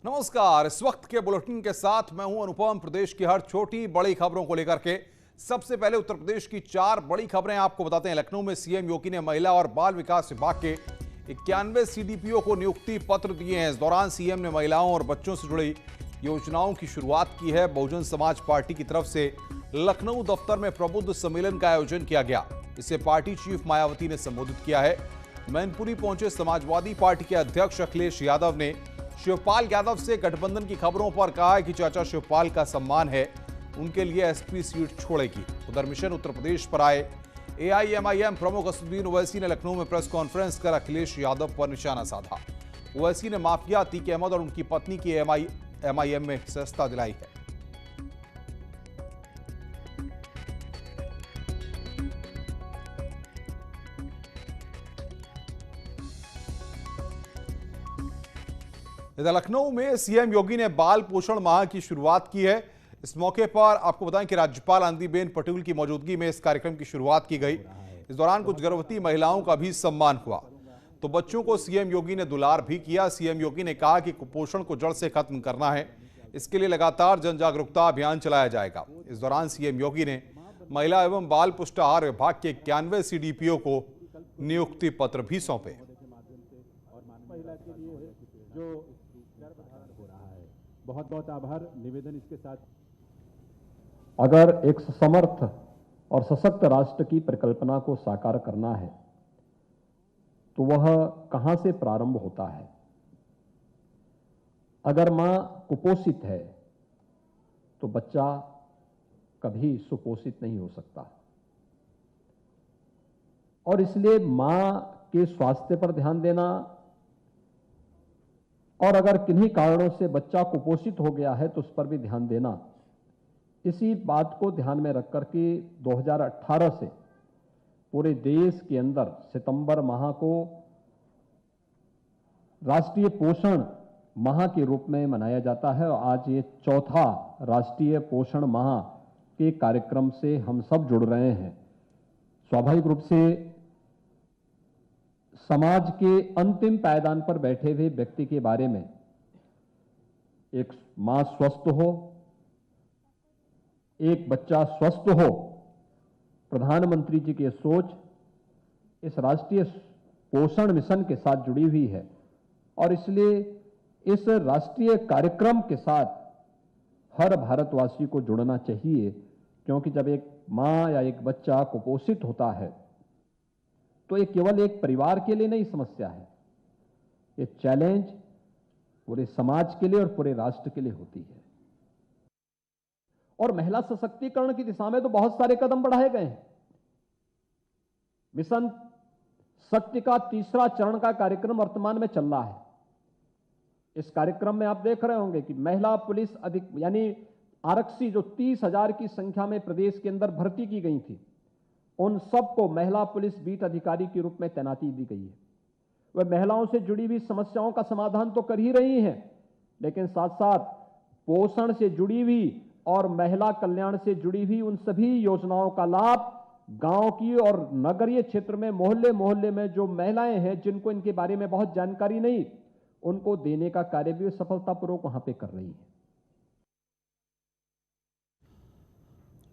नमस्कार। इस वक्त के बुलेटिन के साथ मैं हूं अनुपम। प्रदेश की हर छोटी बड़ी खबरों को लेकर के सबसे पहले उत्तर प्रदेश की 4 बड़ी खबरें आपको बताते हैं। लखनऊ में सीएम योगी ने महिला और बाल विकास विभाग के 91 सीडीपीओ को नियुक्ति पत्र दिए हैं। इस दौरान सीएम ने महिलाओं और बच्चों से जुड़ी योजनाओं की शुरुआत की है। बहुजन समाज पार्टी की तरफ से लखनऊ दफ्तर में प्रबुद्ध सम्मेलन का आयोजन किया गया। इसे पार्टी चीफ मायावती ने संबोधित किया है। मैनपुरी पहुंचे समाजवादी पार्टी के अध्यक्ष अखिलेश यादव ने शिवपाल यादव से गठबंधन की खबरों पर कहा है कि चाचा शिवपाल का सम्मान है, उनके लिए एसपी सीट छोड़ेगी। उधर मिशन उत्तर प्रदेश पर आए एआईएमआईएम प्रमुख असदुद्दीन ओवैसी ने लखनऊ में प्रेस कॉन्फ्रेंस कर अखिलेश यादव पर निशाना साधा। ओवैसी ने माफिया अतीक अहमद और उनकी पत्नी की एमआईएम में सदस्यता दिलाई है। इधर लखनऊ में सीएम योगी ने बाल पोषण माह की शुरुआत की है। इस मौके पर आपको बताएं कि राज्यपाल आनंदीबेन पटेल की मौजूदगी में इस कार्यक्रम की शुरुआत की गई। इस दौरान कुछ गर्भवती महिलाओं का भी सम्मान हुआ। तो बच्चों को सीएम योगी ने दुलार भी किया। सीएम योगी ने कहा कि कुपोषण को जड़ से खत्म करना है, इसके लिए लगातार जन जागरूकता अभियान चलाया जाएगा। इस दौरान सीएम योगी ने महिला एवं बाल पुष्ट आहार विभाग के 91 सीडीपीओ को नियुक्ति पत्र भी सौंपे। बहुत बहुत आभार निवेदन इसके साथ। अगर एक समर्थ और सशक्त राष्ट्र की परिकल्पना को साकार करना है तो वह कहां से प्रारंभ होता है। अगर मां कुपोषित है तो बच्चा कभी सुपोषित नहीं हो सकता और इसलिए मां के स्वास्थ्य पर ध्यान देना और अगर किन्हीं कारणों से बच्चा कुपोषित हो गया है तो उस पर भी ध्यान देना, इसी बात को ध्यान में रख कर के 2018 से पूरे देश के अंदर सितंबर माह को राष्ट्रीय पोषण माह के रूप में मनाया जाता है। और आज ये चौथा राष्ट्रीय पोषण माह के कार्यक्रम से हम सब जुड़ रहे हैं। स्वाभाविक रूप से समाज के अंतिम पायदान पर बैठे हुए व्यक्ति के बारे में एक मां स्वस्थ हो, एक बच्चा स्वस्थ हो, प्रधानमंत्री जी की सोच इस राष्ट्रीय पोषण मिशन के साथ जुड़ी हुई है और इसलिए इस राष्ट्रीय कार्यक्रम के साथ हर भारतवासी को जुड़ना चाहिए। क्योंकि जब एक मां या एक बच्चा कुपोषित होता है तो ये केवल एक परिवार के लिए नहीं समस्या है, ये चैलेंज पूरे समाज के लिए और पूरे राष्ट्र के लिए होती है। और महिला सशक्तिकरण की दिशा में तो बहुत सारे कदम बढ़ाए गए हैं। मिशन शक्ति का तीसरा चरण का कार्यक्रम वर्तमान में चल रहा है। इस कार्यक्रम में आप देख रहे होंगे कि महिला पुलिस अधिक यानी आरक्षी जो 30,000 की संख्या में प्रदेश के अंदर भर्ती की गई थी, उन सबको महिला पुलिस बीट अधिकारी के रूप में तैनाती दी गई है। वे महिलाओं से जुड़ी हुई समस्याओं का समाधान तो कर ही रही हैं, लेकिन साथ साथ पोषण से जुड़ी हुई और महिला कल्याण से जुड़ी हुई उन सभी योजनाओं का लाभ गांव की और नगरीय क्षेत्र में मोहल्ले मोहल्ले में जो महिलाएं हैं जिनको इनके बारे में बहुत जानकारी नहीं, उनको देने का कार्य भी सफलतापूर्वक वहां पे कर रही है।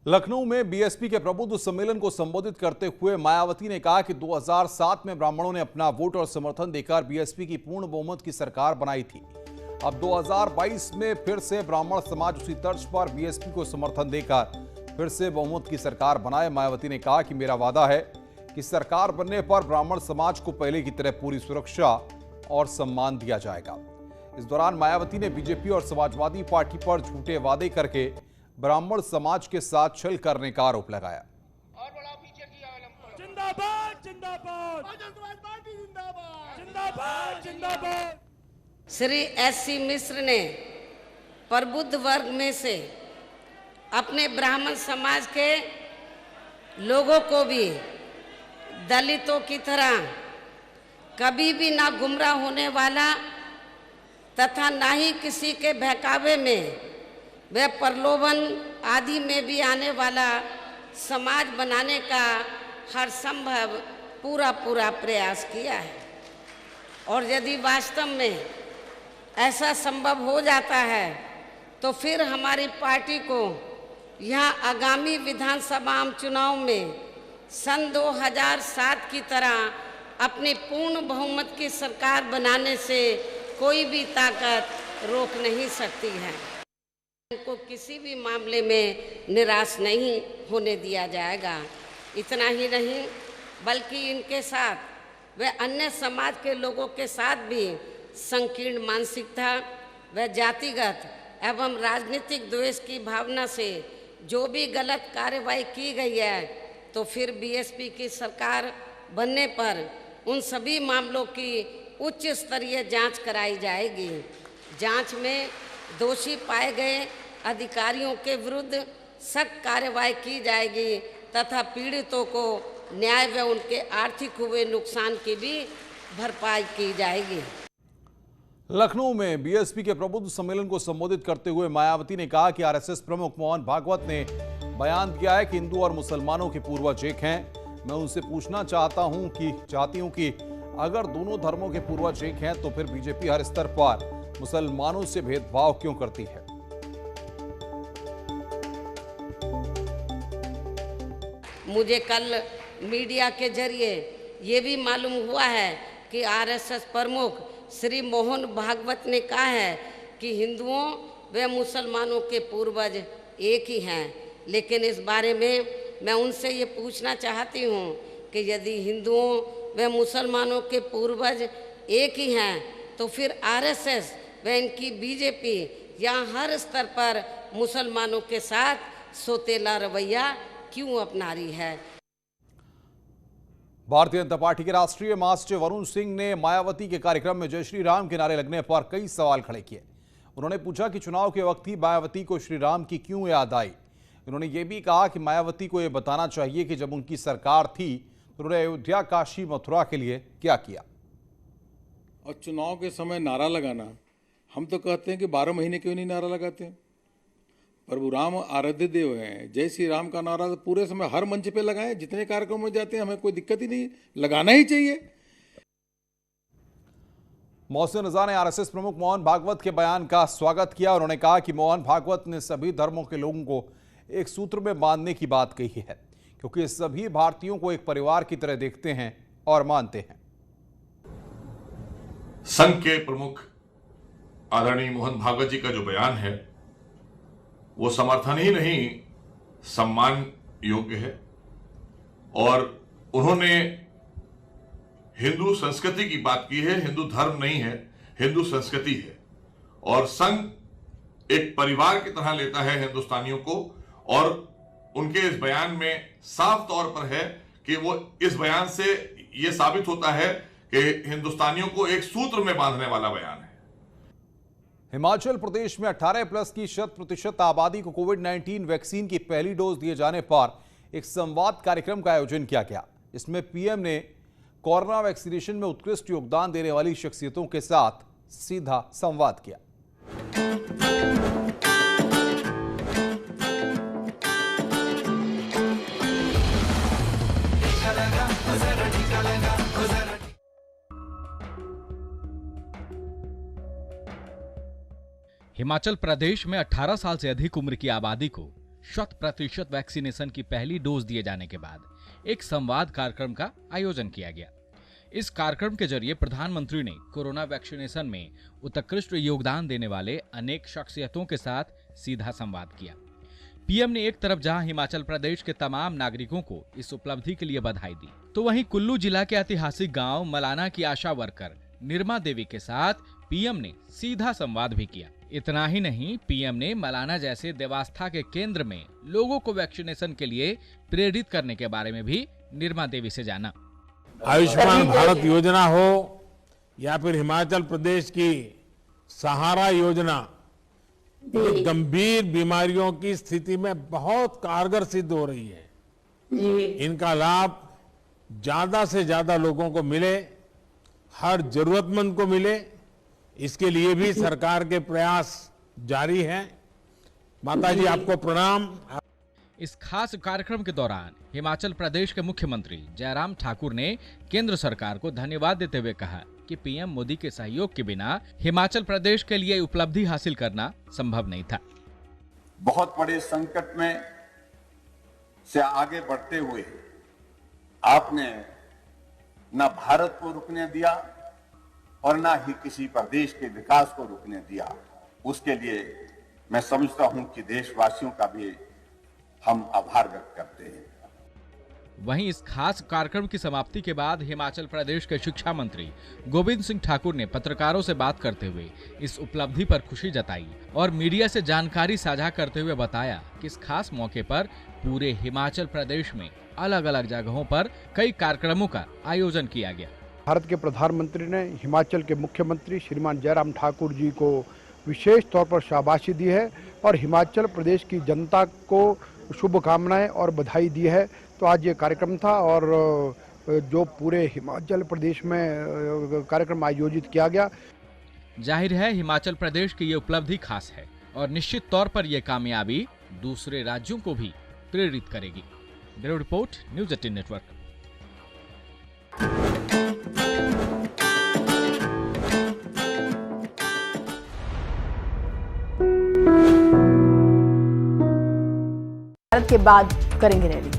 लखनऊ में बीएसपी के प्रबुद्ध सम्मेलन को संबोधित करते हुए मायावती ने कहा कि 2007 में ब्राह्मणों ने अपना वोट और समर्थन देकर बीएसपी की पूर्ण बहुमत की सरकार बनाई थी। अब 2022 में फिर से ब्राह्मण समाज उसी तर्ज पर बीएसपी को समर्थन देकर फिर से बहुमत की सरकार बनाए। मायावती ने कहा कि मेरा वादा है कि सरकार बनने पर ब्राह्मण समाज को पहले की तरह पूरी सुरक्षा और सम्मान दिया जाएगा। इस दौरान मायावती ने बीजेपी और समाजवादी पार्टी पर झूठे वादे करके ब्राह्मण समाज के साथ छल करने का आरोप लगाया। और बड़ा पीछे किया जिंदाबाद जिंदाबाद पार्टी जिंदाबाद जिंदाबाद जिंदाबाद। श्री एससी मिश्र ने प्रबुद्ध वर्ग में से अपने ब्राह्मण समाज के लोगों को भी दलितों की तरह कभी भी ना गुमराह होने वाला तथा ना ही किसी के बहकावे में वे प्रलोभन आदि में भी आने वाला समाज बनाने का हर संभव पूरा प्रयास किया है। और यदि वास्तव में ऐसा संभव हो जाता है तो फिर हमारी पार्टी को यहाँ आगामी विधानसभा चुनाव में सन 2007 की तरह अपनी पूर्ण बहुमत की सरकार बनाने से कोई भी ताकत रोक नहीं सकती है। इनको किसी भी मामले में निराश नहीं होने दिया जाएगा। इतना ही नहीं बल्कि इनके साथ व अन्य समाज के लोगों के साथ भी संकीर्ण मानसिकता व जातिगत एवं राजनीतिक द्वेष की भावना से जो भी गलत कार्रवाई की गई है तो फिर बीएसपी की सरकार बनने पर उन सभी मामलों की उच्च स्तरीय जांच कराई जाएगी। जांच में दोषी पाए गए अधिकारियों के विरुद्ध सख्त कार्रवाई की जाएगी तथा पीड़ितों को न्याय व उनके आर्थिक हुए नुकसान की भी भरपाई की जाएगी। लखनऊ में बीएसपी के प्रबुद्ध सम्मेलन को संबोधित करते हुए मायावती ने कहा कि आरएसएस प्रमुख मोहन भागवत ने बयान दिया है कि हिंदू और मुसलमानों के पूर्वज एक हैं। मैं उनसे पूछना चाहती हूं कि अगर दोनों धर्मों के पूर्वज एक हैं तो फिर बीजेपी हर स्तर पर मुसलमानों से भेदभाव क्यों करती है। मुझे कल मीडिया के जरिए ये भी मालूम हुआ है कि आरएसएस प्रमुख श्री मोहन भागवत ने कहा है कि हिंदुओं व मुसलमानों के पूर्वज एक ही हैं। लेकिन इस बारे में मैं उनसे ये पूछना चाहती हूँ कि यदि हिंदुओं व मुसलमानों के पूर्वज एक ही हैं तो फिर आरएसएस व इनकी बीजेपी यहाँ हर स्तर पर मुसलमानों के साथ सोतेला रवैया क्यों अपना रही है। भारतीय जनता पार्टी के राष्ट्रीय महासचिव वरुण सिंह ने मायावती के कार्यक्रम में जय श्री राम के नारे लगने पर कई सवाल खड़े किए। उन्होंने पूछा कि चुनाव के वक्त ही मायावती को श्री राम की क्यों याद आई। उन्होंने ये भी कहा कि मायावती को यह बताना चाहिए कि जब उनकी सरकार थी तो उन्होंने अयोध्या, काशी, मथुरा के लिए क्या किया। और चुनाव के समय नारा लगाना, हम तो कहते हैं कि 12 महीने क्यों नहीं नारा लगाते हैं। प्रभु राम आराध्य देव हैं, जय श्री राम का नारा तो पूरे समय हर मंच पे लगाएं, जितने कार्यक्रम में जाते हैं हमें कोई दिक्कत ही नहीं, लगाना ही चाहिए। मोहसिन रजा ने आरएसएस प्रमुख मोहन भागवत के बयान का स्वागत किया। उन्होंने कहा कि मोहन भागवत ने सभी धर्मों के लोगों को एक सूत्र में बांधने की बात कही है, क्योंकि सभी भारतीयों को एक परिवार की तरह देखते हैं और मानते हैं। संघ के प्रमुख आदरणीय मोहन भागवत जी का जो बयान है वो समर्थन ही नहीं सम्मान योग्य है। और उन्होंने हिंदू संस्कृति की बात की है। हिंदू धर्म नहीं है, हिंदू संस्कृति है। और संघ एक परिवार की तरह लेता है हिंदुस्तानियों को। और उनके इस बयान में साफ तौर पर है कि वो इस बयान से ये साबित होता है कि हिंदुस्तानियों को एक सूत्र में बांधने वाला बयान है। हिमाचल प्रदेश में 18+ की 100% आबादी को कोविड-19 वैक्सीन की पहली डोज दिए जाने पर एक संवाद कार्यक्रम का आयोजन किया गया। इसमें पीएम ने कोरोना वैक्सीनेशन में उत्कृष्ट योगदान देने वाली शख्सियतों के साथ सीधा संवाद किया। हिमाचल प्रदेश में 18 साल से अधिक उम्र की आबादी को 100% वैक्सीनेशन की पहली डोज दिए जाने के बाद एक संवाद कार्यक्रम का आयोजन किया गया। इस कार्यक्रम के जरिए प्रधानमंत्री ने कोरोना वैक्सीनेशन में उत्कृष्ट योगदान देने वाले अनेक शख्सियतों के साथ सीधा संवाद किया। पीएम ने एक तरफ जहां हिमाचल प्रदेश के तमाम नागरिकों को इस उपलब्धि के लिए बधाई दी, तो वहीं कुल्लू जिला के ऐतिहासिक गांव मलाना की आशा वर्कर निर्मा देवी के साथ पीएम ने सीधा संवाद भी किया। इतना ही नहीं, पीएम ने मलाना जैसे देवास्था के केंद्र में लोगों को वैक्सीनेशन के लिए प्रेरित करने के बारे में भी निर्मा देवी से जाना। आयुष्मान भारत योजना हो या फिर हिमाचल प्रदेश की सहारा योजना, ये गंभीर बीमारियों की स्थिति में बहुत कारगर सिद्ध हो रही है। इनका लाभ ज्यादा से ज्यादा लोगों को मिले, हर जरूरतमंद को मिले, इसके लिए भी सरकार के प्रयास जारी हैं। माता जी आपको प्रणाम। इस खास कार्यक्रम के दौरान हिमाचल प्रदेश के मुख्यमंत्री जयराम ठाकुर ने केंद्र सरकार को धन्यवाद देते हुए कहा कि पीएम मोदी के सहयोग के बिना हिमाचल प्रदेश के लिए उपलब्धि हासिल करना संभव नहीं था। बहुत बड़े संकट में से आगे बढ़ते हुए आपने न भारत को रुकने दिया और न ही किसी प्रदेश के विकास को रुकने दिया। उसके लिए मैं समझता हूं कि देशवासियों का भी हम आभार व्यक्त करते हैं। वहीं इस खास कार्यक्रम की समाप्ति के बाद हिमाचल प्रदेश के शिक्षा मंत्री गोविंद सिंह ठाकुर ने पत्रकारों से बात करते हुए इस उपलब्धि पर खुशी जताई और मीडिया से जानकारी साझा करते हुए बताया कि इस खास मौके पर पूरे हिमाचल प्रदेश में अलग अलग जगहों पर कई कार्यक्रमों का आयोजन किया गया। भारत के प्रधानमंत्री ने हिमाचल के मुख्यमंत्री श्रीमान जयराम ठाकुर जी को विशेष तौर पर शाबाशी दी है और हिमाचल प्रदेश की जनता को शुभकामनाएं और बधाई दी है। तो आज ये कार्यक्रम था और जो पूरे हिमाचल प्रदेश में कार्यक्रम आयोजित किया गया। जाहिर है हिमाचल प्रदेश की ये उपलब्धि खास है और निश्चित तौर पर यह कामयाबी दूसरे राज्यों को भी प्रेरित करेगी। Bureau report, news 18 network. Bharat के बाद करेंगे रैली।